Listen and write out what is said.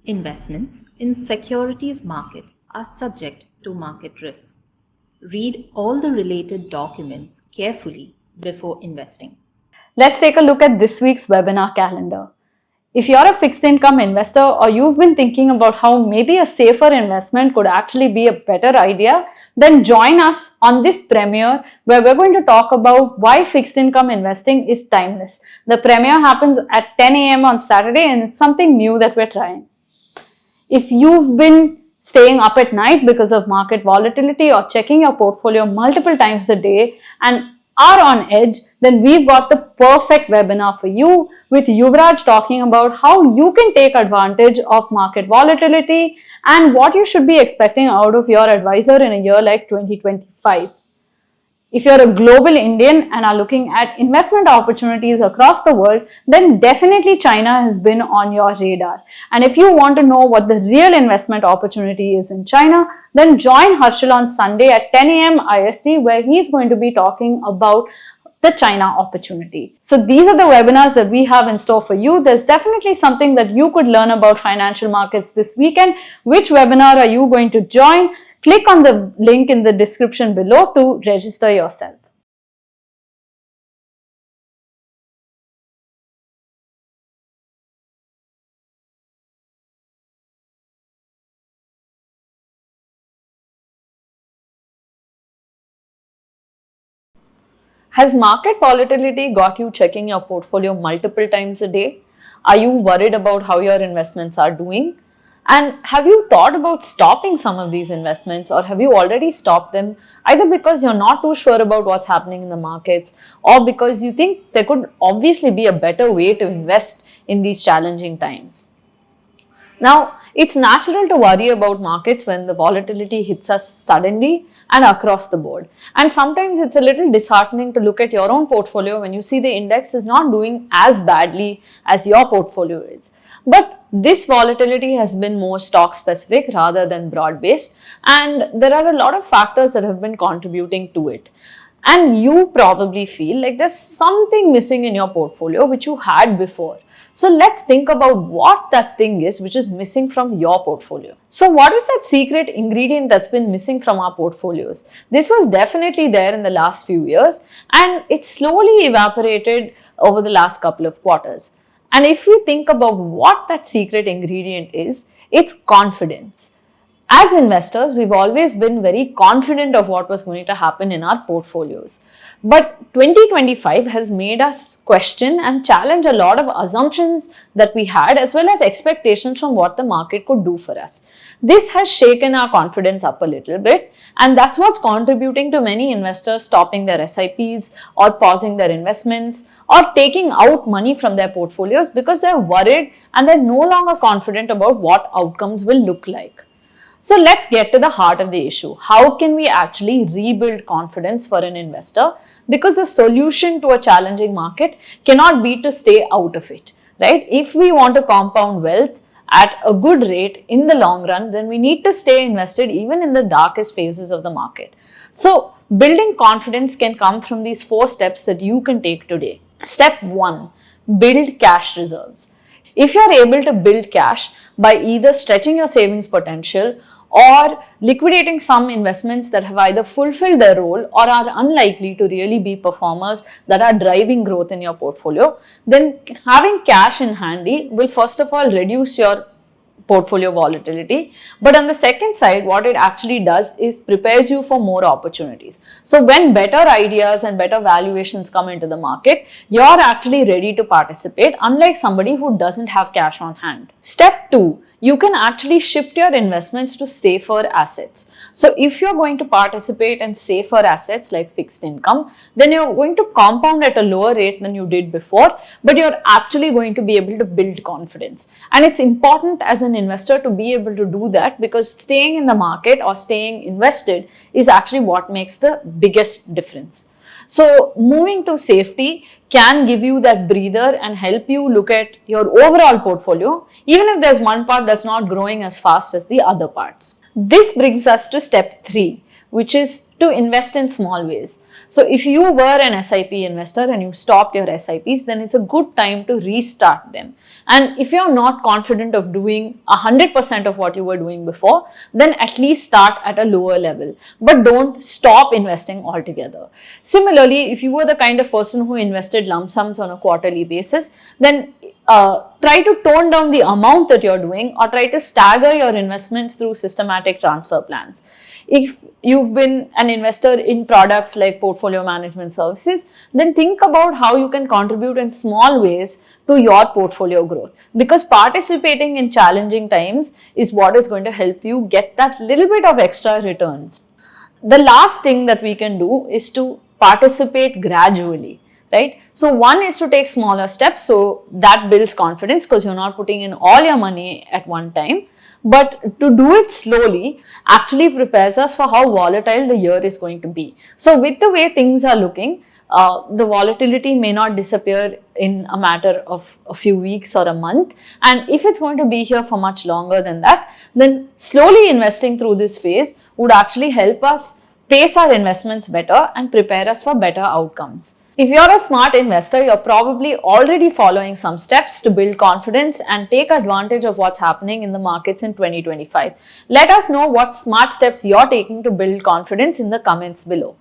Investments in securities market are subject to market risks. Read all the related documents carefully before investing. Let's take a look at this week's webinar calendar. If you're a fixed income investor or you've been thinking about how maybe a safer investment could actually be a better idea, then join us on this premiere where we're going to talk about why fixed income investing is timeless. The premiere happens at 10 a.m. on Saturday and it's something new that we're trying. If you've been staying up at night because of market volatility or checking your portfolio multiple times a day and are on edge, then we've got the perfect webinar for you with Yuvraj talking about how you can take advantage of market volatility and what you should be expecting out of your advisor in a year like 2025. If you're a global Indian and are looking at investment opportunities across the world, then definitely China has been on your radar. And if you want to know what the real investment opportunity is in China, then join Harshal on Sunday at 10 a.m. IST where he's going to be talking about the China opportunity. So these are the webinars that we have in store for you. There's definitely something that you could learn about financial markets this weekend. Which webinar are you going to join? Click on the link in the description below to register yourself. Has market volatility got you checking your portfolio multiple times a day? Are you worried about how your investments are doing? And have you thought about stopping some of these investments, or have you already stopped them either because you're not too sure about what's happening in the markets or because you think there could obviously be a better way to invest in these challenging times? Now, it's natural to worry about markets when the volatility hits us suddenly and across the board. And sometimes it's a little disheartening to look at your own portfolio when you see the index is not doing as badly as your portfolio is. But this volatility has been more stock specific rather than broad based, and there are a lot of factors that have been contributing to it. And you probably feel like there's something missing in your portfolio which you had before. So let's think about what that thing is which is missing from your portfolio. So what is that secret ingredient that's been missing from our portfolios? This was definitely there in the last few years and it slowly evaporated over the last couple of quarters. And if we think about what that secret ingredient is, it's confidence. As investors, we've always been very confident of what was going to happen in our portfolios. But 2025 has made us question and challenge a lot of assumptions that we had as well as expectations from what the market could do for us. This has shaken our confidence up a little bit, and that's what's contributing to many investors stopping their SIPs or pausing their investments or taking out money from their portfolios because they're worried and they're no longer confident about what outcomes will look like. So let's get to the heart of the issue. How can we actually rebuild confidence for an investor? Because the solution to a challenging market cannot be to stay out of it, right? If we want to compound wealth at a good rate in the long run, then we need to stay invested even in the darkest phases of the market. So building confidence can come from these 4 steps that you can take today. Step 1, build cash reserves. If you're able to build cash by either stretching your savings potential or liquidating some investments that have either fulfilled their role or are unlikely to really be performers that are driving growth in your portfolio, then having cash in handy will first of all reduce your portfolio volatility. But on the second side, what it actually does is prepares you for more opportunities. So when better ideas and better valuations come into the market, you're actually ready to participate, unlike somebody who doesn't have cash on hand. Step 2, you can actually shift your investments to safer assets. So if you're going to participate in safer assets like fixed income, then you're going to compound at a lower rate than you did before, but you're actually going to be able to build confidence. And it's important as an investor to be able to do that because staying in the market or staying invested is actually what makes the biggest difference. So moving to safety can give you that breather and help you look at your overall portfolio, even if there's one part that's not growing as fast as the other parts. This brings us to step 3, which is to invest in small ways. So if you were an SIP investor and you stopped your SIPs, then it's a good time to restart them. And if you're not confident of doing 100% of what you were doing before, then at least start at a lower level, but don't stop investing altogether. Similarly, if you were the kind of person who invested lump sums on a quarterly basis, then try to tone down the amount that you're doing, or try to stagger your investments through systematic transfer plans. If you've been an investor in products like portfolio management services, then think about how you can contribute in small ways to your portfolio growth, because participating in challenging times is what is going to help you get that little bit of extra returns. The last thing that we can do is to participate gradually, right? So one is to take smaller steps, so that builds confidence because you're not putting in all your money at one time. But to do it slowly actually prepares us for how volatile the year is going to be. So with the way things are looking, the volatility may not disappear in a matter of a few weeks or a month. And if it's going to be here for much longer than that, then slowly investing through this phase would actually help us pace our investments better and prepare us for better outcomes. If you're a smart investor, you're probably already following some steps to build confidence and take advantage of what's happening in the markets in 2025. Let us know what smart steps you're taking to build confidence in the comments below.